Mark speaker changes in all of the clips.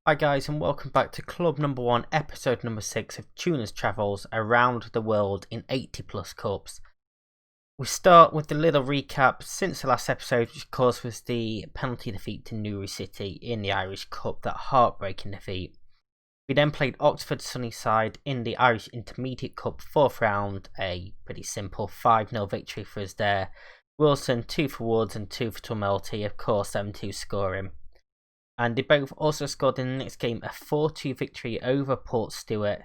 Speaker 1: Hi guys, and welcome back to Club number 1, episode number 6 of Tuna's travels around the world in 80 plus cups. We start with the little recap since the last episode, which of course was the penalty defeat to Newry City in the Irish Cup, that heartbreaking defeat. We then played Oxford Sunnyside in the Irish Intermediate Cup 4th round, a pretty simple 5-0 victory for us there. Wilson 2 for Woods and 2 for Tumulty, of course 7-2 scoring. And they both also scored in the next game a 4-2 victory over Port Stewart.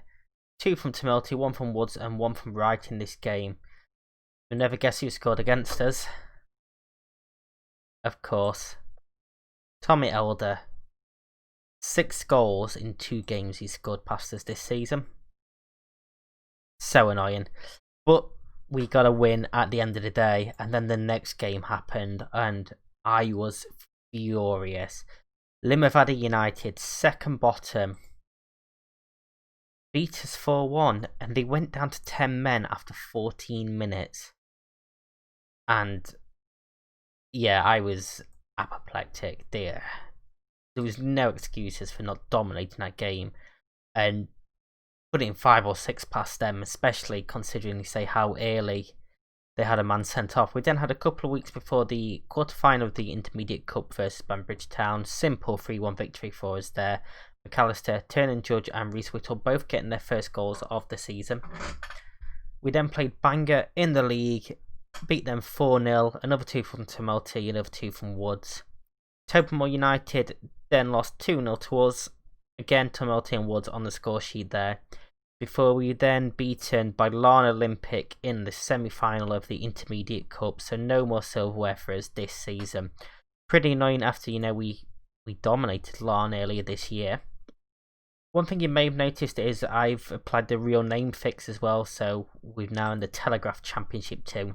Speaker 1: 2 from Tumulty, 1 from Woods and 1 from Wright in this game. You'll never guess who scored against us. Of course, Tommy Elder. 6 goals in 2 games he scored past us this season. So annoying. But we got a win at the end of the day, and then the next game happened and I was furious. Limavady United, second bottom, beat us 4-1 and they went down to 10 men after 14 minutes. And yeah, I was apoplectic there. There was no excuses for not dominating that game and putting 5 or 6 past them, especially considering they say how early they had a man sent off. We then had a couple of weeks before the quarter-final of the Intermediate Cup versus Banbridge Town. Simple 3-1 victory for us there. McAllister, Turner Judge and Reese Whittle both getting their first goals of the season. We then played Bangor in the league, beat them 4-0, another 2 from Tumulty, another 2 from Woods. Topenmore United then lost 2-0 to us. Again, Tumulty and Woods on the score sheet there. Before we then beaten by Larne Olympic in the semi-final of the Intermediate Cup, so no more silverware for us this season. Pretty annoying after, we dominated Larne earlier this year. One thing you may have noticed is I've applied the real name fix as well, so we're now in the Telegraph Championship 2.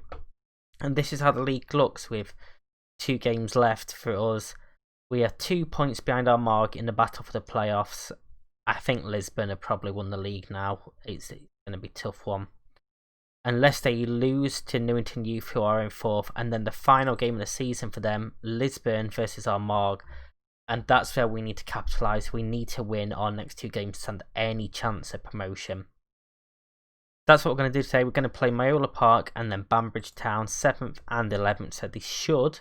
Speaker 1: And this is how the league looks with 2 games left for us. We are 2 points behind our mark in the battle for the playoffs. I think Lisbon have probably won the league now. It's going to be a tough one. Unless they lose to Newington Youth, who are in 4th, and then the final game of the season for them, Lisbon versus Armagh. And that's where we need to capitalise. We need to win our next 2 games to stand any chance of promotion. That's what we're going to do today. We're going to play Myola Park and then Banbridge Town, 7th and 11th. So they should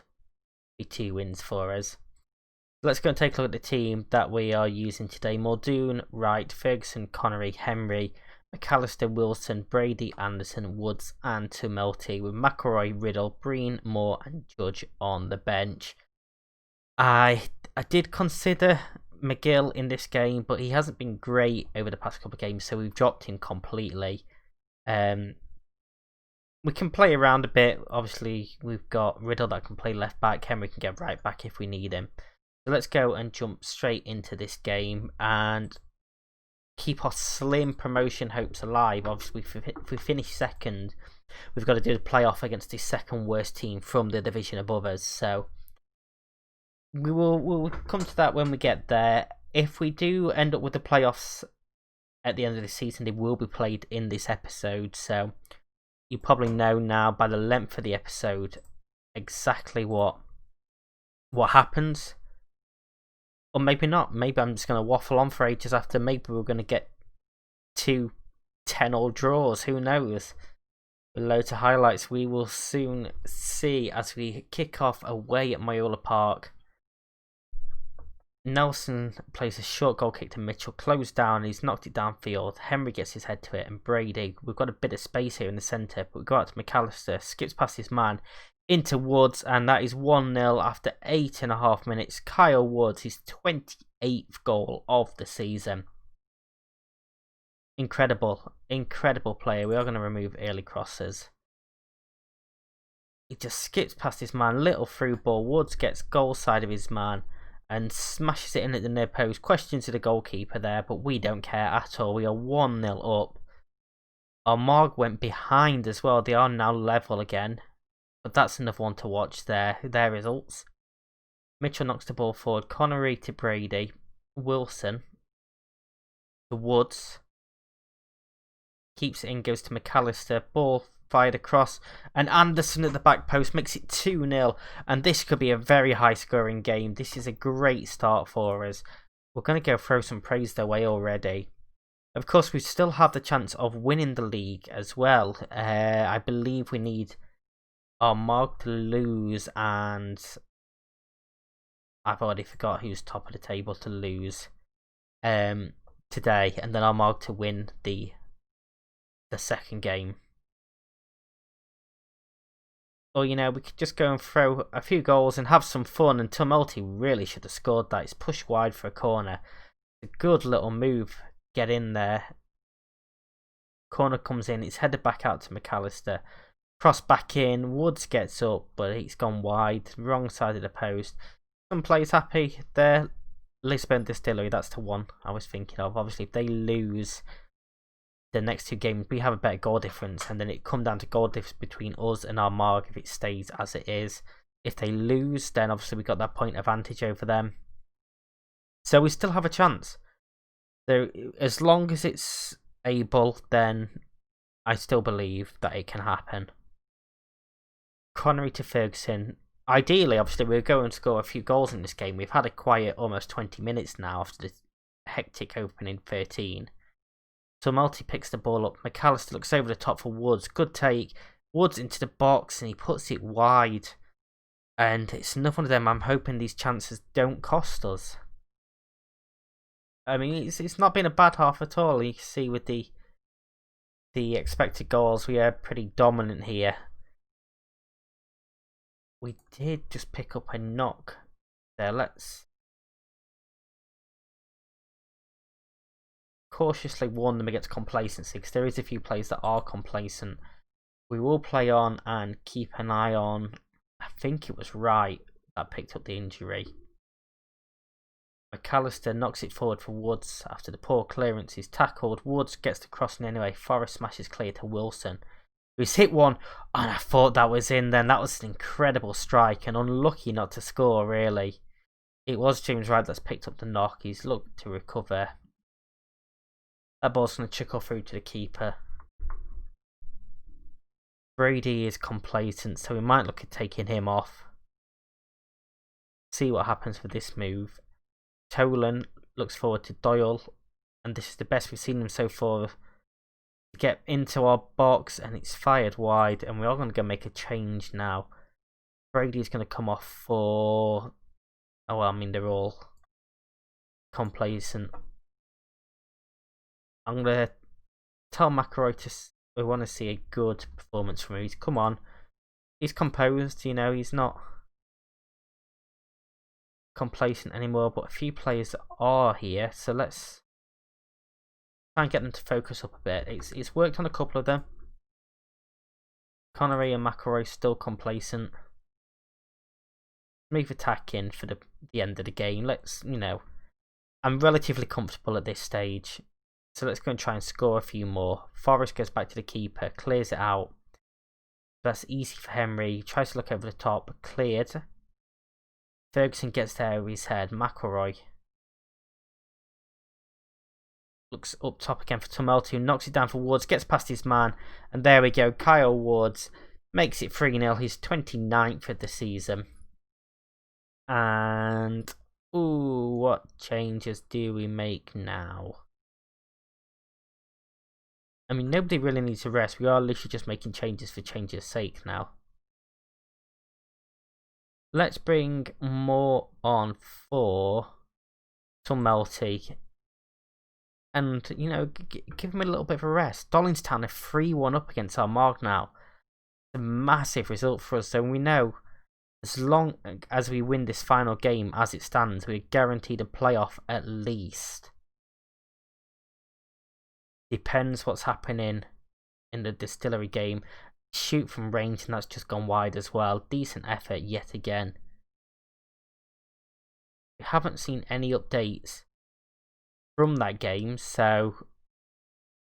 Speaker 1: be 2 wins for us. Let's go and take a look at the team that we are using today. Muldoon, Wright, Ferguson, Connery, Henry, McAllister, Wilson, Brady, Anderson, Woods and Tumulty, with McElroy, Riddle, Breen, Moore and Judge on the bench. I did consider McGill in this game, but he hasn't been great over the past couple of games, so we've dropped him completely. We can play around a bit. Obviously, we've got Riddle that can play left back. Henry can get right back if we need him. So let's go and jump straight into this game and keep our slim promotion hopes alive. Obviously, if we finish second, we've got to do the playoff against the second worst team from the division above us. So we'll come to that when we get there. If we do end up with the playoffs at the end of the season, they will be played in this episode. So you probably know now by the length of the episode exactly what happens. Or maybe not. Maybe I'm just going to waffle on for ages after. Maybe we're going to get 2 10-all draws. Who knows? With loads of highlights we will soon see as we kick off away at Myola Park. Nelson plays a short goal kick to Mitchell. Closed down. He's knocked it downfield. Henry gets his head to it. And Brady. We've got a bit of space here in the centre. But we go out to McAllister. Skips past his man into Woods, and that is 1-0 after 8.5 minutes. Kyle Woods, his 28th goal of the season. Incredible player. We are going to remove early crosses. He just skips past his man, little through ball. Woods gets goal side of his man and smashes it in at the near post. Question to the goalkeeper there, but we don't care at all. We are 1-0 up. Armagh went behind as well. They are now level again. But that's another one to watch there. Their results. Mitchell knocks the ball forward. Connery to Brady. Wilson to Woods. Keeps it in, goes to McAllister. Ball fired across, and Anderson at the back post makes it 2-0, and this could be a very high scoring game. This is a great start for us. we're going to go throw some praise their way already. Of course, we still have the chance of winning the league as well. I believe we need our Mark to lose, and I've already forgot who's top of the table to lose today, and then our Mark to win the second game. Or, you know, we could just go and throw a few goals and have some fun, and Tumulty really should have scored that. He's pushed wide for a corner. A good little move. Get in there. Corner comes in. It's headed back out to McAllister. Cross back in. Woods gets up, but it's gone wide. Wrong side of the post. Some players happy there. Lisbon Distillery, that's the one I was thinking of. Obviously, if they lose the next two games, we have a better goal difference, and then it come down to goal difference between us and our Marg if it stays as it is. If they lose, then obviously we got that point advantage over them. So we still have a chance. So as long as it's able, then I still believe that it can happen. Connery to Ferguson. Ideally, obviously, we're going to score a few goals in this game. We've had a quiet almost 20 minutes now after the hectic opening 13. So Multi picks the ball up. McAllister looks over the top for Woods. Good take. Woods into the box, and he puts it wide. And it's another one of them. I'm hoping these chances don't cost us. I mean, it's not been a bad half at all. You can see with the expected goals, we are pretty dominant here. We did just pick up a knock there. Let's cautiously warn them against complacency, because there is a few players that are complacent. We will play on and keep an eye on, I think it was Wright that picked up the injury. McAllister knocks it forward for Woods after the poor clearance. He's tackled. Woods gets the crossing anyway. Forrest smashes clear to Wilson, who's hit one, and I thought that was in then. That was an incredible strike, and unlucky not to score, really. It was James Wright that's picked up the knock. He's looked to recover. That ball's going to trickle through to the keeper. Brady is complacent, so we might look at taking him off. See what happens with this move. Tolan looks forward to Doyle, and this is the best we've seen him so far. Get into our box, and it's fired wide, and we are going to go make a change now. Brady's going to come off for... Oh, well, I mean, they're all complacent. I'm going to tell McElroy we want to see a good performance from him. He's come on. He's composed, you know, he's not complacent anymore, but a few players are here, so let's try and get them to focus up a bit. It's worked on a couple of them. Connery and McElroy still complacent. Move attacking for the end of the game. Let's, you know, I'm relatively comfortable at this stage, so let's go and try and score a few more. Forrest goes back to the keeper, clears it out. That's easy for Henry. Tries to look over the top, cleared. Ferguson gets there with his head. McElroy looks up top again for Tumulty, who knocks it down for Woods, gets past his man, and there we go. Kyle Woods makes it 3-0. He's 29th of the season. And, ooh, what changes do we make now? I mean, nobody really needs to rest. We are literally just making changes for change's sake now. Let's bring more on for Tumulty. And, you know, give him a little bit of a rest. Dollingstown are 3-1 up against Armagh now. It's a massive result for us. So we know as long as we win this final game as it stands, we're guaranteed a playoff at least. Depends what's happening in the Distillery game. Shoot from range, and that's just gone wide as well. Decent effort yet again. We haven't seen any updates from that game, so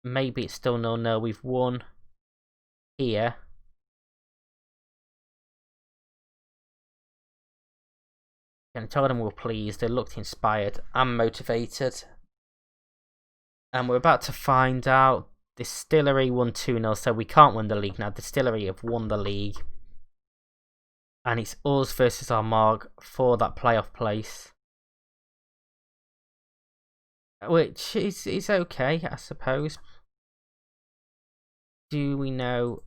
Speaker 1: maybe it's still 0-0. We've won here. And I told them we were pleased. They looked inspired and motivated. And we're about to find out. Distillery won 2-0, so we can't win the league now. Distillery have won the league. And it's us versus Armagh for that playoff place. which is okay, I suppose. Do we know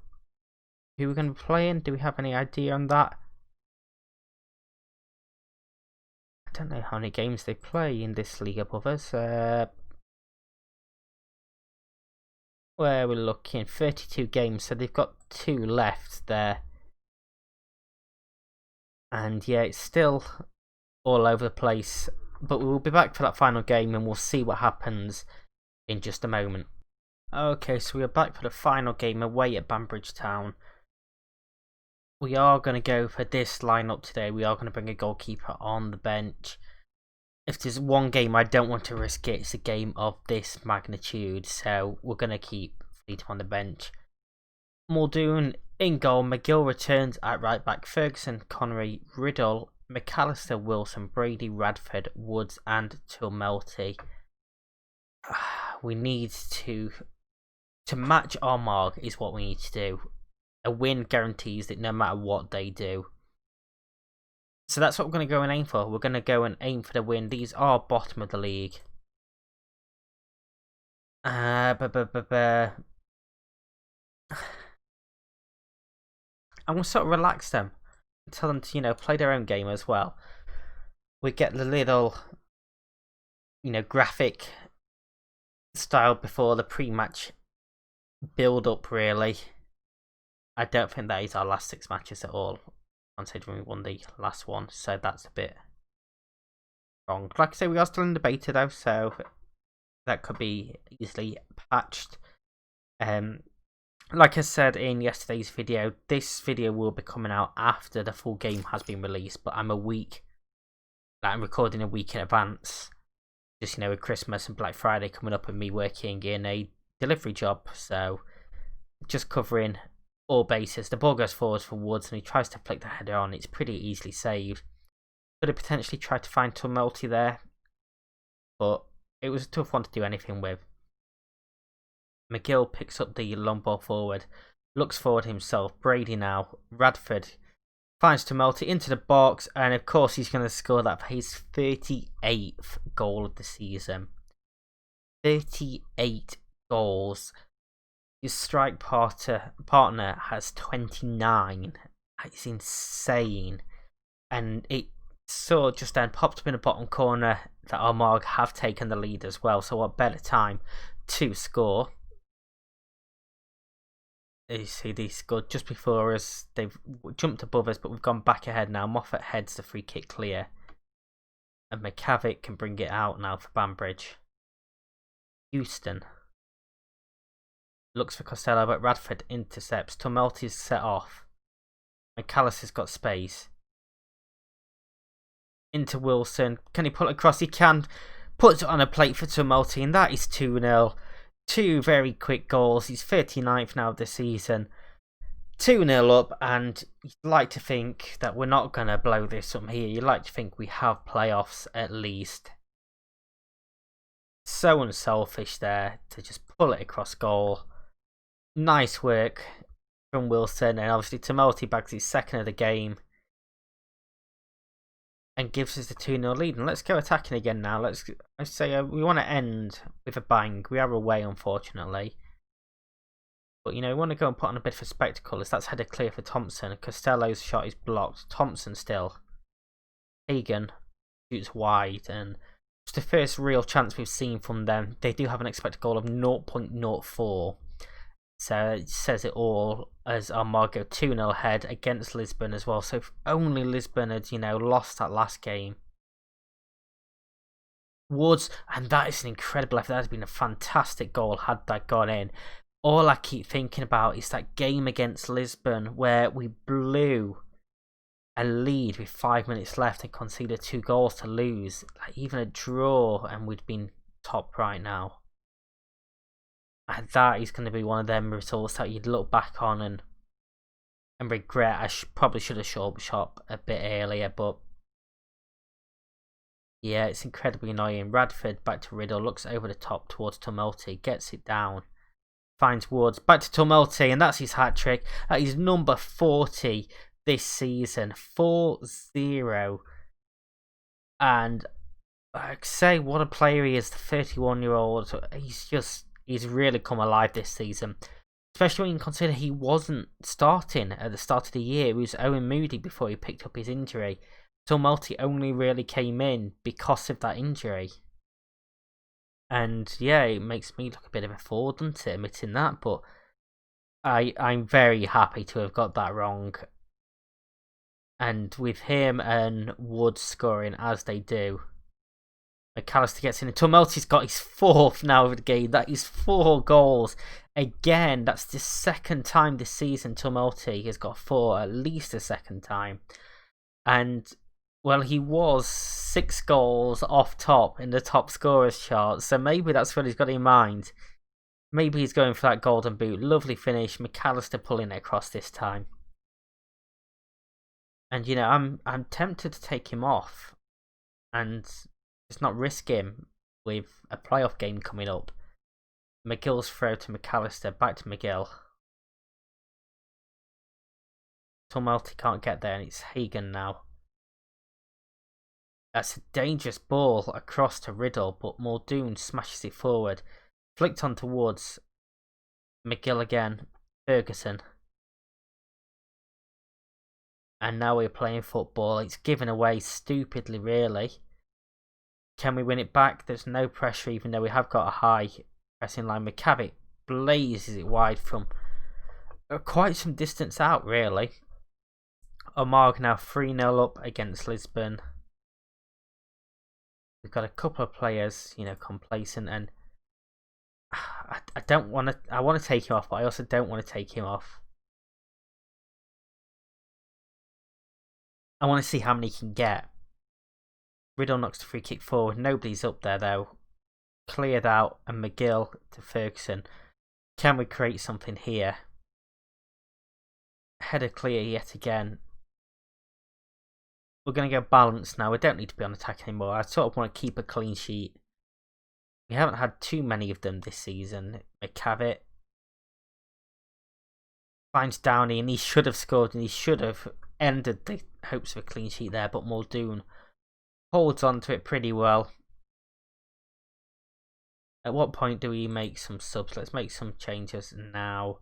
Speaker 1: who we're going to be playing? Do we have any idea on that? I don't know how many games they play in this league above us. Where we're looking, 32 games, so they've got 2 left there. And yeah, it's still all over the place. But we will be back for that final game and we'll see what happens in just a moment. Okay, so we are back for the final game away at Banbridge Town. We are going to go for this lineup today. We are going to bring a goalkeeper on the bench. If there's one game I don't want to risk it, it's a game of this magnitude. So we're going to keep Fleet on the bench. Muldoon in goal. McGill returns at right back. Ferguson, Connery, Riddle, McAllister, Wilson, Brady, Radford, Woods and Tummelty. We need to match Armagh is what we need to do. A win guarantees it no matter what they do. So that's what we're going to go and aim for. We're going to go and aim for the win. These are bottom of the league. I'm going to sort of relax them. Tell them to, play their own game as well. We get the little, graphic style before the pre-match build up, really. I don't think that is our last 6 matches at all, considering we won the last one, so that's a bit wrong. Like I say, we are still in the beta though, so that could be easily patched. Like I said in yesterday's video, this video will be coming out after the full game has been released, but I'm recording a week in advance. Just, with Christmas and Black Friday coming up and me working in a delivery job, so just covering all bases. The ball goes forwards for Woods and he tries to flick the header on. It's pretty easily saved. Could have potentially tried to find Tummelty there, but it was a tough one to do anything with. McGill picks up the long ball forward, looks forward himself. Brady now. Radford finds Tummelty into the box, and of course he's going to score that for his 38th goal of the season. 38 goals. His strike partner has 29. It's insane. And it saw just then popped up in the bottom corner that Armagh have taken the lead as well. So what better time to score? You see, they scored just before us. They've jumped above us, but we've gone back ahead now. Moffat heads the free kick clear. And McCavick can bring it out now for Banbridge. Houston looks for Costello, but Radford intercepts. Tummelty's set off. McAllister's got space. Into Wilson. Can he pull it across? He can. Puts it on a plate for Tummelty, and that is 2-0. 2 very quick goals. He's 39th now of the season. 2-0 up, and you'd like to think that we're not going to blow this up here. You'd like to think we have playoffs at least. So unselfish there to just pull it across goal. Nice work from Wilson, and obviously Tummelty bags his second of the game and gives us the 2-0 lead. And let's go attacking again now. Let's say we want to end with a bang. We are away, unfortunately, but we want to go and put on a bit of a spectacle, as that's headed clear for Thompson. Costello's shot is blocked. Thompson still. Hagan shoots wide, and it's the first real chance we've seen from them. They do have an expected goal of 0.04. So it says it all, as Armagh go 2-0 ahead against Lisbon as well. So if only Lisbon had, lost that last game. Woods, and that is an incredible effort. That has been a fantastic goal had that gone in. All I keep thinking about is that game against Lisbon where we blew a lead with 5 minutes left and conceded 2 goals to lose. Like, even a draw and we'd been top right now. And that is going to be one of them results that you'd look back on and regret. I probably should have shut shop a bit earlier, but yeah, it's incredibly annoying. Radford back to Riddle, looks over the top towards Tummelty, gets it down, finds Woods, back to Tummelty, and that's his hat-trick. That is number 40 this season, 4-0. And I'd say what a player he is, the 31-year-old. He's really come alive this season. Especially when you consider he wasn't starting at the start of the year. It was Owen Moody before he picked up his injury. So Multi only really came in because of that injury. And yeah, it makes me look a bit of a fool, doesn't it, admitting that, but I'm very happy to have got that wrong. And with him and Wood scoring as they do, McAllister gets in. And Tumulty's got his 4th now of the game. That is 4 goals. Again, that's the 2nd time this season Tumulty has got 4, at least a 2nd time. And, well, he was 6 goals off top in the top scorers chart, so maybe that's what he's got in mind. Maybe he's going for that golden boot. Lovely finish. McAllister pulling it across this time. And, you know, I'm tempted to take him off and just not risk him with a playoff game coming up. McGill's throw to McAllister, back to McGill. Tumulty can't get there, and it's Hagen now. That's a dangerous ball across to Riddle, but Muldoon smashes it forward. Flicked on towards McGill again. Ferguson. And now we're playing football. It's given away stupidly, really. Can we win it back? There's no pressure, even though we have got a high pressing line. McCavitt blazes it wide from quite some distance out, really. Omar now 3-0 up against Lisbon. We've got a couple of players, you know, complacent, and I don't want to. I want to take him off, but I also don't want to take him off. I want to see how many he can get. Riddle knocks the free kick forward. Nobody's up there though. Cleared out, and McGill to Ferguson. Can we create something here? Header clear yet again. We're going to go balanced now. We don't need to be on attack anymore. I sort of want to keep a clean sheet. We haven't had too many of them this season. McCavitt finds Downey, and he should have scored, and he should have ended the hopes of a clean sheet there, but Muldoon holds on to it pretty well. At what point do we make some subs? Let's make some changes now.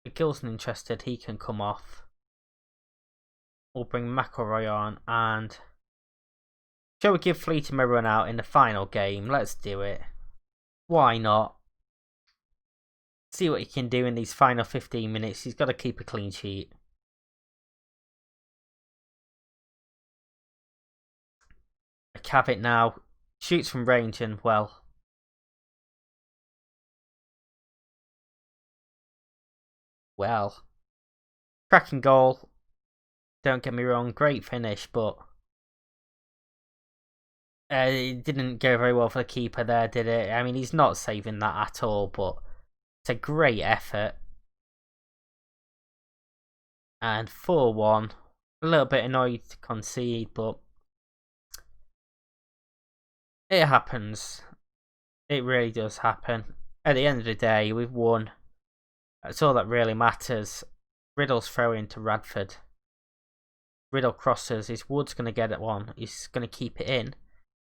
Speaker 1: McGill's not interested, he can come off. We'll bring McElroy on, and shall we give Fleeting a run out in the final game? Let's do it. Why not? See what he can do in these final 15 minutes. He's got to keep a clean sheet. McCavitt now shoots from range, and well, cracking goal. Don't get me wrong, great finish, but it didn't go very well for the keeper there, did it? I mean, he's not saving that at all, but it's a great effort. And 4-1. A little bit annoyed to concede, but it happens. It really does happen. At the end of the day, we've won. That's all that really matters. Riddle's throwing to Radford. Riddle crosses. His Wood's going to get it one. He's going to keep it in.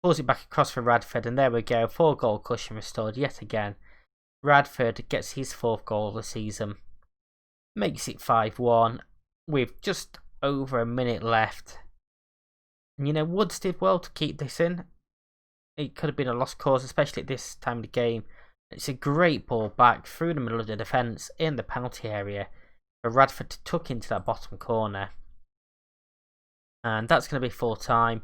Speaker 1: Pulls it back across for Radford, and there we go. 4-goal cushion restored yet again. Radford gets his 4th goal of the season. Makes it 5-1 with just over a minute left. And, you know, Woods did well to keep this in. It could have been a lost cause, especially at this time of the game. It's a great ball back through the middle of the defence in the penalty area for Radford to tuck into that bottom corner. And that's going to be full time.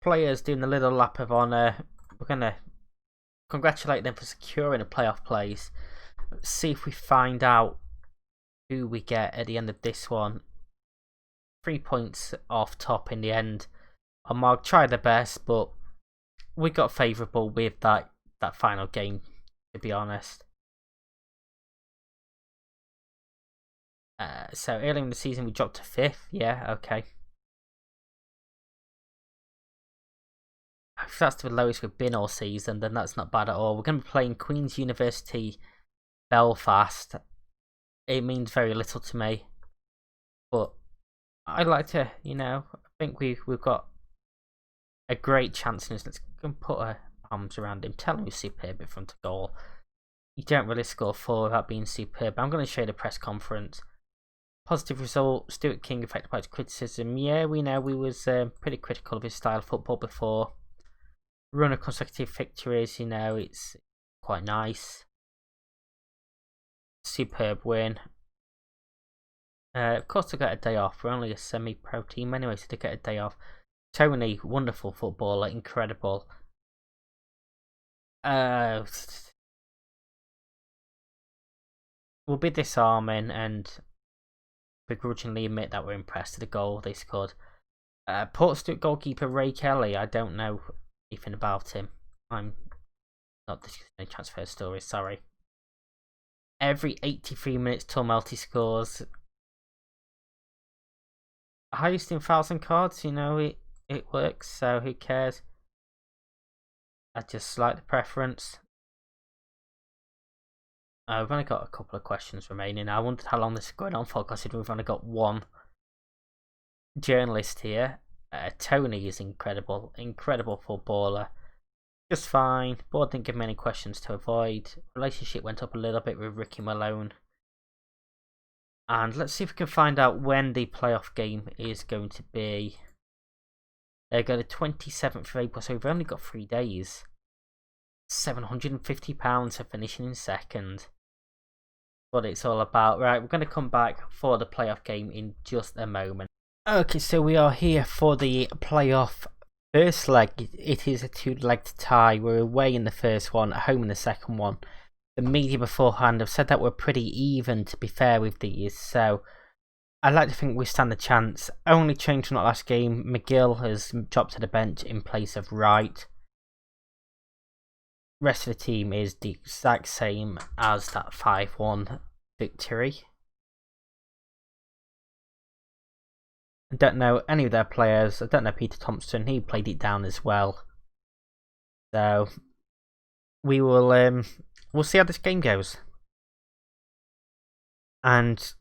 Speaker 1: Players doing a little lap of honour. We're going to congratulate them for securing a playoff place. Let's see if we find out who we get at the end of this one. 3 points off top in the end. Mark tried their best, but we got favourable with that final game, to be honest. So early in the season we dropped to 5th. Yeah, okay. If that's the lowest we've been all season, then that's not bad at all. We're going to be playing Queen's University Belfast. It means very little to me. But I'd like to, I think we've got a great chance in us. Let's go and put our arms around him. Tell him he's superb in front of goal. You don't really score 4 without being superb. I'm going to show you the press conference. Positive result. Stuart King affected by his criticism. Yeah, we know we was pretty critical of his style of football before. Run of consecutive victories, it's quite nice. Superb win. Of course, they got a day off. We're only a semi-pro team anyway, so they get a day off. Tony, wonderful footballer, incredible. We'll be disarming and begrudgingly admit that we're impressed with the goal they scored. Portsmouth goalkeeper Ray Kelly, I don't know anything about him. I'm not discussing any transfer stories, sorry. Every 83 minutes, Tumulty scores. Highest in fouls and cards, it works, so who cares? I just like the preference. We've only got a couple of questions remaining. I wondered how long this is going on for, considering we've only got one journalist here. Tony is incredible footballer. Just fine. Board didn't give me any questions to avoid. Relationship went up a little bit with Ricky Malone. And let's see if we can find out when the playoff game is going to be. They go the 27th of April, so we've only got 3 days. £750 for finishing in second. What it's all about. Right, we're going to come back for the playoff game in just a moment. Okay, so we are here for the playoff first leg. It is a 2-legged tie. We're away in the first one, at home in the second one. The media beforehand have said that we're pretty even, to be fair, with these, so I like to think we stand a chance. Only change from that last game, McGill has dropped to the bench in place of Wright. Rest of the team is the exact same as that 5-1 victory. I don't know any of their players. I don't know Peter Thompson. He played it down as well. So we will we'll see how this game goes. And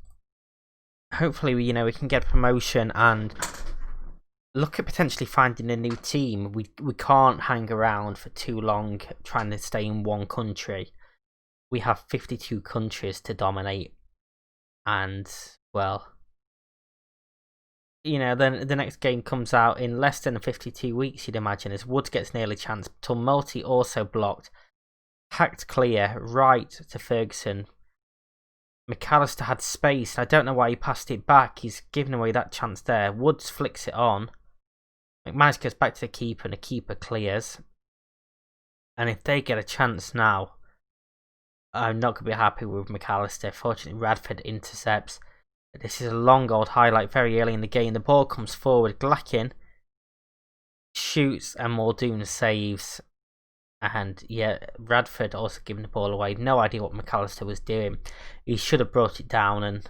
Speaker 1: hopefully we can get promotion and look at potentially finding a new team. We can't hang around for too long trying to stay in one country. We have 52 countries to dominate, and well, then the next game comes out in less than 52 weeks, you'd imagine, as Woods gets nearly chance. Tumulty also blocked. Hacked clear, right to Ferguson. McAllister had space. I don't know why he passed it back. He's given away that chance there. Woods flicks it on. McManus goes back to the keeper and the keeper clears. And if they get a chance now, I'm not going to be happy with McAllister. Fortunately, Radford intercepts. This is a long old highlight very early in the game. The ball comes forward. Glackin shoots and Muldoon saves. And yeah, Radford also giving the ball away. No idea what McAllister was doing. He should have brought it down and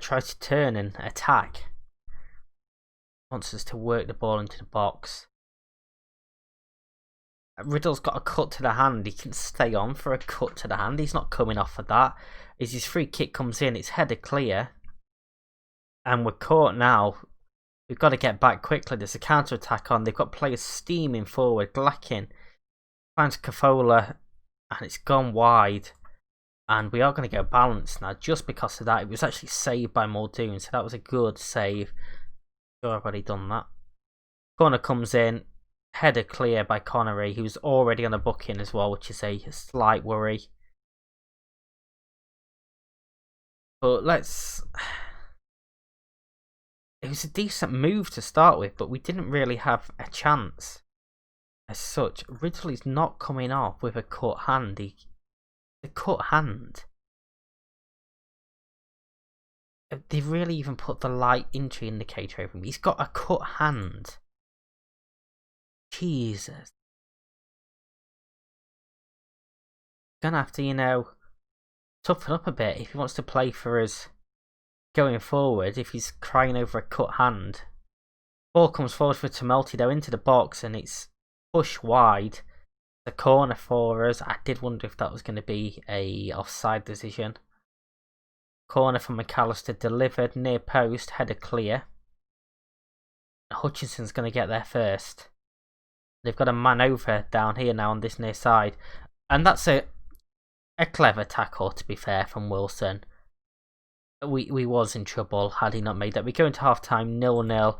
Speaker 1: try to turn and attack. Wants us to work the ball into the box. Riddle's got a cut to the hand. He can stay on for a cut to the hand. He's not coming off of that. As his free kick comes in, it's headed clear. And we're caught now. We've got to get back quickly. There's a counter attack on. They've got players steaming forward. Glackin finds Cafola and it's gone wide. And we are going to go balanced now just because of that. It was actually saved by Muldoon, so that was a good save. Sure, I've already done that. Corner comes in. Header clear by Connery, who's already on a booking as well, which is a slight worry. But it was a decent move to start with, but we didn't really have a chance as such. Riddle is not coming off with a cut hand. The cut hand. They really even put the light injury indicator over him. He's got a cut hand. Jesus. Gonna have to, toughen up a bit if he wants to play for us going forward, if he's crying over a cut hand. Ball comes forward for Tumulty though into the box and it's pushed wide. The corner for us. I did wonder if that was going to be a offside decision. Corner from McAllister delivered near post, header clear. Hutchinson's going to get there first. They've got a man over down here now on this near side. And that's a clever tackle, to be fair, from Wilson. We was in trouble had he not made that. We go into half-time 0-0.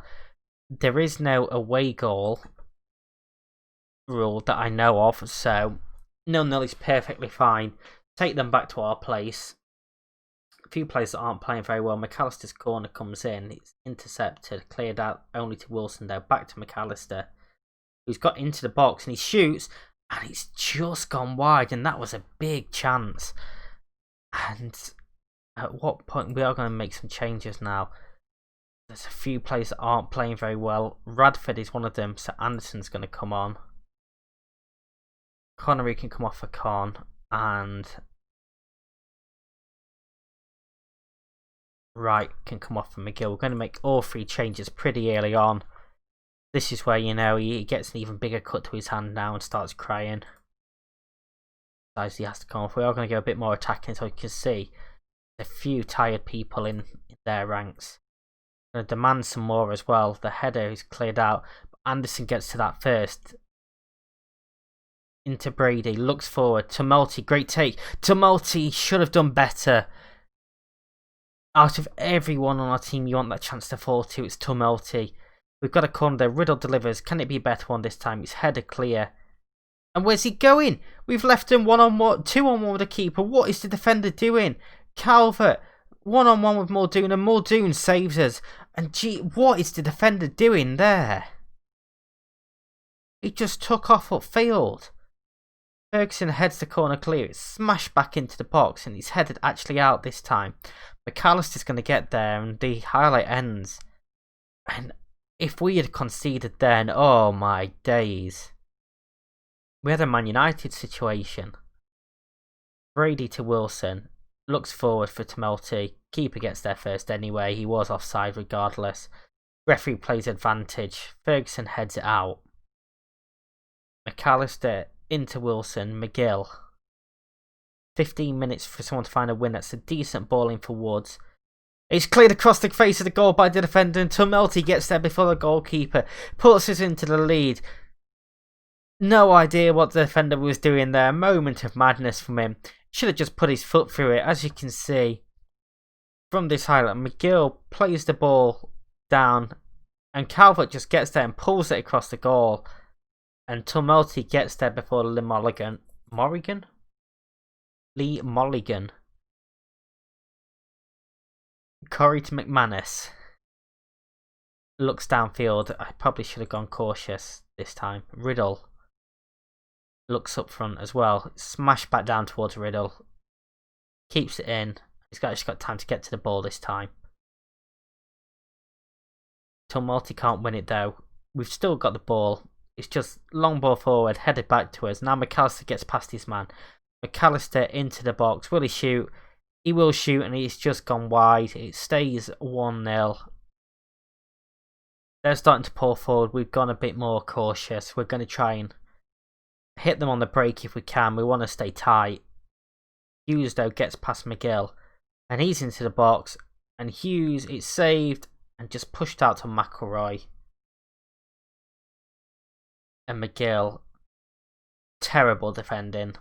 Speaker 1: There is no away goal rule that I know of, so 0-0 is perfectly fine. Take them back to our place. A few players that aren't playing very well. McAllister's corner comes in. It's intercepted, cleared out only to Wilson though. Back to McAllister, who's got into the box and he shoots, and it's just gone wide, and that was a big chance. And at what point we are going to make some changes now. There's a few players that aren't playing very well. Radford is one of them, so Anderson's going to come on. Connery can come off for Con, and Wright can come off for McGill. We're going to make all three changes pretty early on. This is where, you know, he gets an even bigger cut to his hand now and starts crying. Besides, he has to come off. We are going to go a bit more attacking, so you can see a few tired people in their ranks. Going to demand some more as well. The header is cleared out. Anderson gets to that first. Into Brady, looks forward. Tumulty, great take. Tumulty should have done better. Out of everyone on our team you want that chance to fall to, it's Tumulty. We've got a corner there. Riddle delivers. Can it be a better one this time? It's header clear. And where's he going? We've left him 1-on-1, 2-on-1 with the keeper. What is the defender doing? Calvert, 1-on-1 with Muldoon, and Muldoon saves us. And gee, what is the defender doing there? He just took off upfield. Ferguson heads the corner clear. It's smashed back into the box, and he's headed actually out this time. McAllister's going to get there, and the highlight ends. And if we had conceded then, oh my days. We had a Man United situation. Brady to Wilson. Looks forward for Tumulty. Keeper gets there first anyway. He was offside regardless. Referee plays advantage. Ferguson heads it out. McAllister into Wilson. McGill. 15 minutes for someone to find a win. That's a decent ball in for Woods. It's cleared across the face of the goal by the defender, and Tumulty gets there before the goalkeeper. Puts us into the lead. No idea what the defender was doing there. Moment of madness from him. Should have just put his foot through it. As you can see from this highlight, McGill plays the ball down, and Calvert just gets there and pulls it across the goal. And Tumulty gets there before Lee Mulligan. Corey to McManus. Looks downfield. I probably should have gone cautious this time. Riddle looks up front as well. Smash back down towards Riddle. Keeps it in. He's just got time to get to the ball this time. Tumulty can't win it though. We've still got the ball. It's just long ball forward, headed back to us. Now McAllister gets past his man. McAllister into the box. Will he shoot? He will shoot, and he's just gone wide. It stays 1-0. They're starting to pull forward. We've gone a bit more cautious. We're going to try and hit them on the break if we can. We want to stay tight. Hughes, though, gets past McGill, and he's into the box. And Hughes, it's saved and just pushed out to McElroy. And McGill, terrible defending.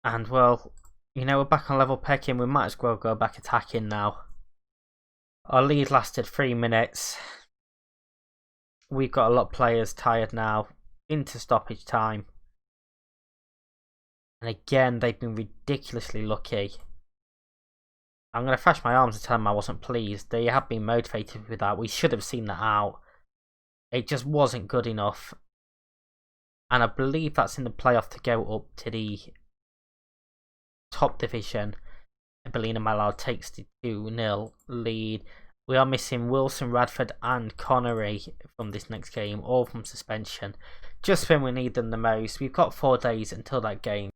Speaker 1: And, well, you know, we're back on level pecking. We might as well go back attacking now. Our lead lasted 3 minutes. We've got a lot of players tired now. Into stoppage time. And again, they've been ridiculously lucky. I'm going to thrash my arms and tell them I wasn't pleased. They have been motivated with that. We should have seen that out. It just wasn't good enough. And I believe that's in the playoff to go up to the top division. Bellina Mallard takes the 2-0 lead. We are missing Wilson, Radford and Connery from this next game, all from suspension. Just when we need them the most. We've got 4 days until that game.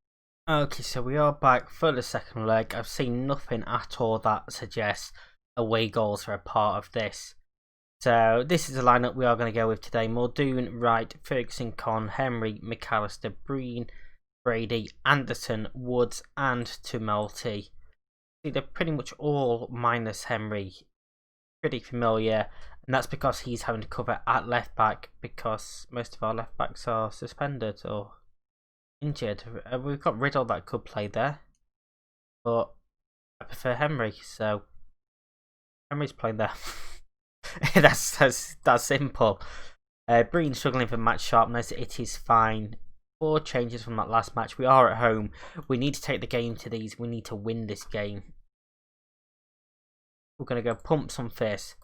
Speaker 1: Okay, so we are back for the second leg. I've seen nothing at all that suggests away goals are a part of this. So this is the lineup we are going to go with today. Muldoon, Wright, Ferguson, Con, Henry, McAllister, Breen, Brady, Anderson, Woods, and Tumulty. See, they're pretty much all minus Henry. Pretty familiar, and that's because he's having to cover at left back because most of our left backs are suspended or injured. We've got Riddle that could play there, but I prefer Henry, so Henry's playing there. that's simple. Breen struggling for match sharpness. It is fine. 4 changes from that last match. We are at home. We need to take the game to these. We need to win this game. We're going to go pump some fists.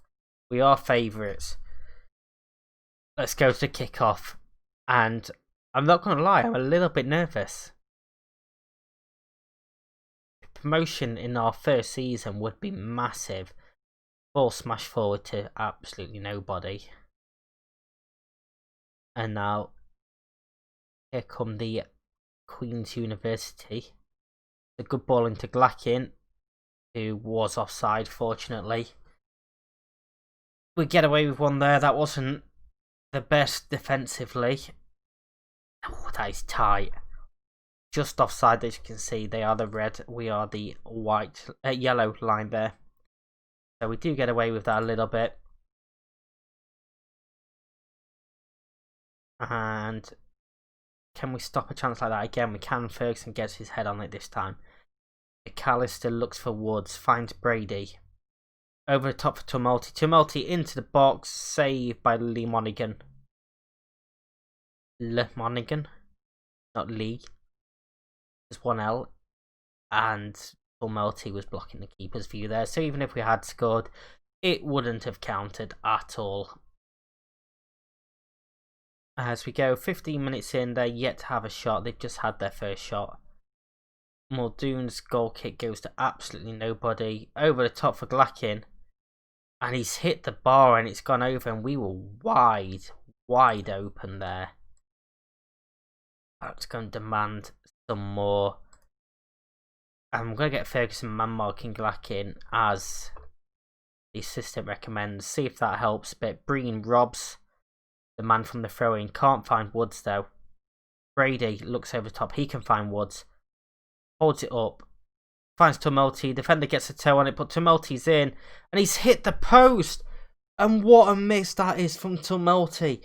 Speaker 1: We are favourites. Let's go to kick-off. And I'm not going to lie, I'm a little bit nervous. Promotion in our first season would be massive. Ball smashed forward to absolutely nobody. And now, here come the Queen's University. A good ball into Glackin, who was offside, fortunately. We get away with one there. That wasn't the best defensively. Oh, that is tight. Just offside, as you can see. They are the red. We are the yellow line there. So we do get away with that a little bit. And can we stop a chance like that again? We can. Ferguson gets his head on it this time. McAllister looks for Woods, finds Brady. Over the top for Tumulty. Tumulty into the box, saved by Lee Monaghan. Le Monaghan, not Lee. There's one L. And Tumulty was blocking the keeper's view there. So even if we had scored, it wouldn't have counted at all. As we go 15 minutes in, they're yet to have a shot. They've just had their first shot. Muldoon's goal kick goes to absolutely nobody. Over the top for Glackin. And he's hit the bar and it's gone over, and we were wide open there. That's going to demand some more. And we're going to get Ferguson man marking Glackin as the assistant recommends. See if that helps a bit. Breen robs the man from the throw-in. Can't find Woods though. Brady looks over the top. He can find Woods. Holds it up. Finds Tumulty. Defender gets a toe on it, but Tumulty's in. And he's hit the post. And what a miss that is from Tumulty.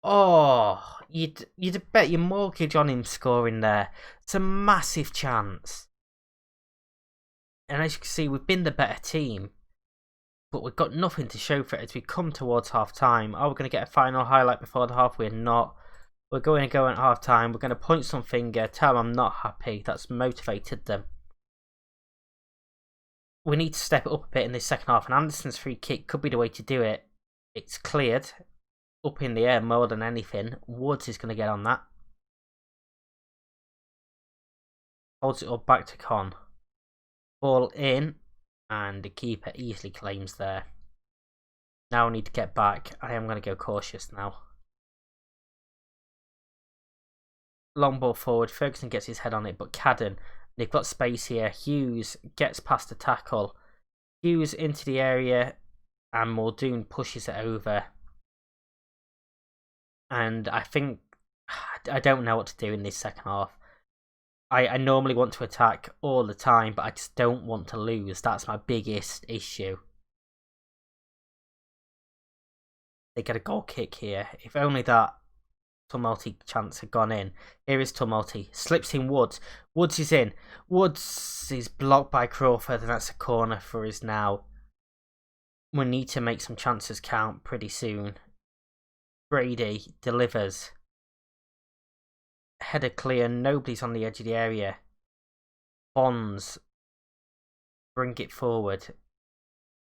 Speaker 1: Oh, you'd bet your mortgage on him scoring there. It's a massive chance. And as you can see, we've been the better team. But we've got nothing to show for it as we come towards half time. Are we going to get a final highlight before the half? We're not. We're going to go at half time. We're going to point some finger, tell them I'm not happy. That's motivated them. We need to step it up a bit in this second half. And Anderson's free kick could be the way to do it. It's cleared. Up in the air more than anything. Woods is going to get on that. Holds it up back to Con. Ball in. And the keeper easily claims there. Now we need to get back. I am going to go cautious now. Long ball forward. Ferguson gets his head on it, but Cadden. They've got space here. Hughes gets past the tackle. Hughes into the area. And Muldoon pushes it over. And I think... I don't know what to do in this second half. I normally want to attack all the time, but I just don't want to lose. That's my biggest issue. They get a goal kick here. If only that Tumulty chance had gone in. Here is Tumulty. Slips in Woods. Woods is in. Woods is blocked by Crawford, and that's a corner for us now. We need to make some chances count pretty soon. Brady delivers. Header clear, nobody's on the edge of the area. Bonds bring it forward.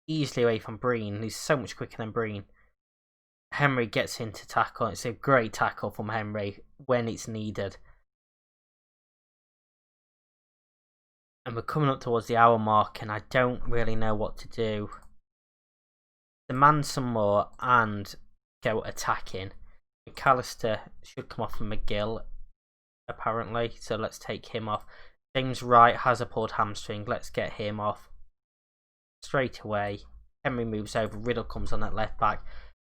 Speaker 1: Easily away from Breen, who's so much quicker than Breen. Henry gets in to tackle. It's a great tackle from Henry when it's needed. And we're coming up towards the hour mark, and I don't really know what to do. Demand some more and go attacking. McAllister should come off from McGill, apparently, so let's take him off. James Wright has a pulled hamstring. Let's get him off straight away. Henry moves over. Riddle comes on at left back.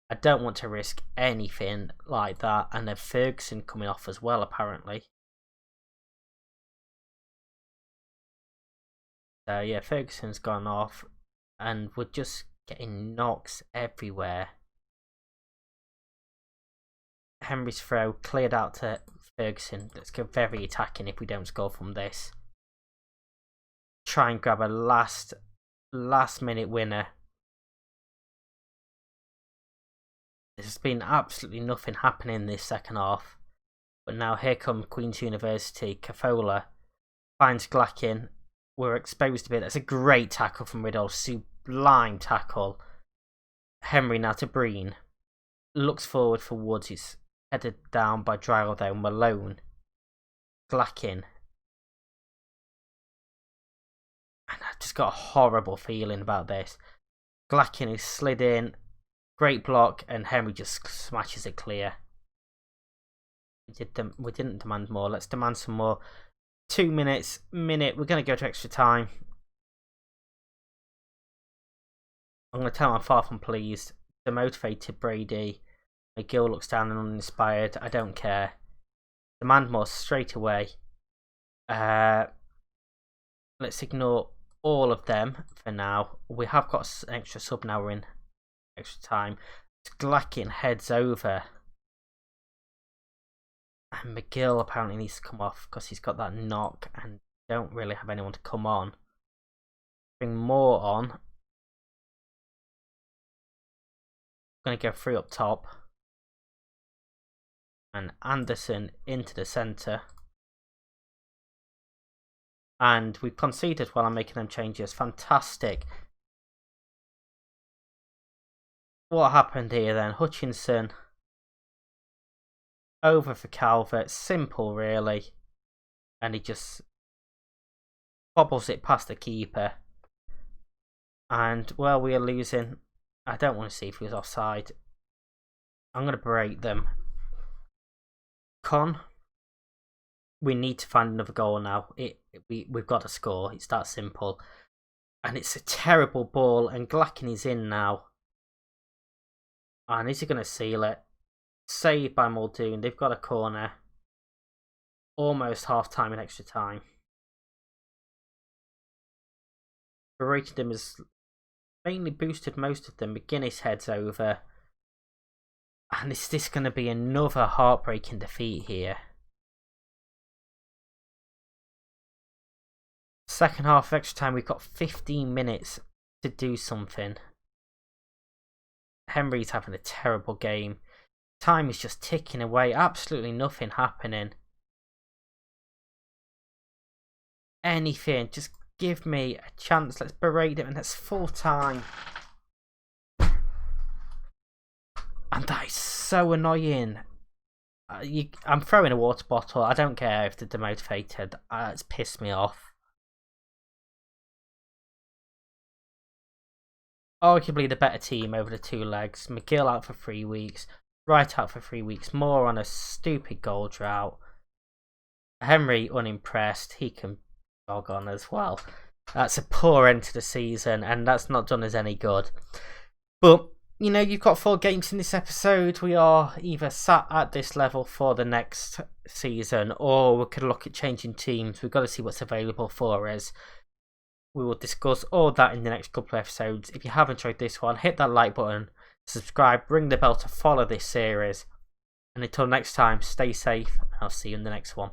Speaker 1: I don't want to risk anything like that. And then Ferguson coming off as well, apparently. yeah, Ferguson's gone off, and we're just getting knocks everywhere. Henry's throw cleared out to Ferguson. Let's go very attacking if we don't score from this. Try and grab a last minute winner. There's been absolutely nothing happening in this second half. But now here come Queen's University. Cafola finds Glackin. We're exposed a bit. That's a great tackle from Riddle. Sublime tackle. Henry now to Breen. Looks forward for Woods. He's headed down by Dryle though. Malone. Glackin. And I've just got a horrible feeling about this. Glackin is slid in. Great block, and Henry just smashes it clear. We didn't demand more. Let's demand some more. 2 minutes. We're going to go to extra time. I'm going to tell him I'm far from pleased. Demotivated Brady. McGill looks down and uninspired. I don't care. Demand more straight away. Let's ignore all of them for now. We have got an extra sub now. We're in extra time. Glackin heads over. And McGill apparently needs to come off because he's got that knock and don't really have anyone to come on. Bring Moore on. Going to go through up top. And Anderson into the centre. And we've conceded while I'm making them changes. Fantastic. What happened here then? Hutchinson over for Calvert. Simple, really. And he just bobbles it past the keeper. And, well, we are losing. I don't want to see if he was offside. I'm going to berate them. We need to find another goal now. We've got to score. It's that simple. And it's a terrible ball. And Glackin is in now. And is he going to seal it? Saved by Muldoon. They've got a corner. Almost half time and extra time. Berated him has mainly boosted most of them. McGuinness heads over. And is this going to be another heartbreaking defeat here? Second half of extra time, we've got 15 minutes to do something. Henry's having a terrible game. Time is just ticking away. Absolutely nothing happening. Anything. Just give me a chance. Let's berate him. And that's full time. And that is so annoying. I'm throwing a water bottle. I don't care if they're demotivated. It's pissed me off. Arguably the better team over the two legs. McGill out for 3 weeks. Wright out for 3 weeks. More on a stupid goal drought. Henry unimpressed. He can jog on as well. That's a poor end to the season, and that's not done us any good. But, you know, you've got 4 games in this episode. We are either sat at this level for the next season, or we could look at changing teams. We've got to see what's available for us. We will discuss all that in the next couple of episodes. If you have enjoyed this one, hit that like button, subscribe, ring the bell to follow this series. And until next time, stay safe, and I'll see you in the next one.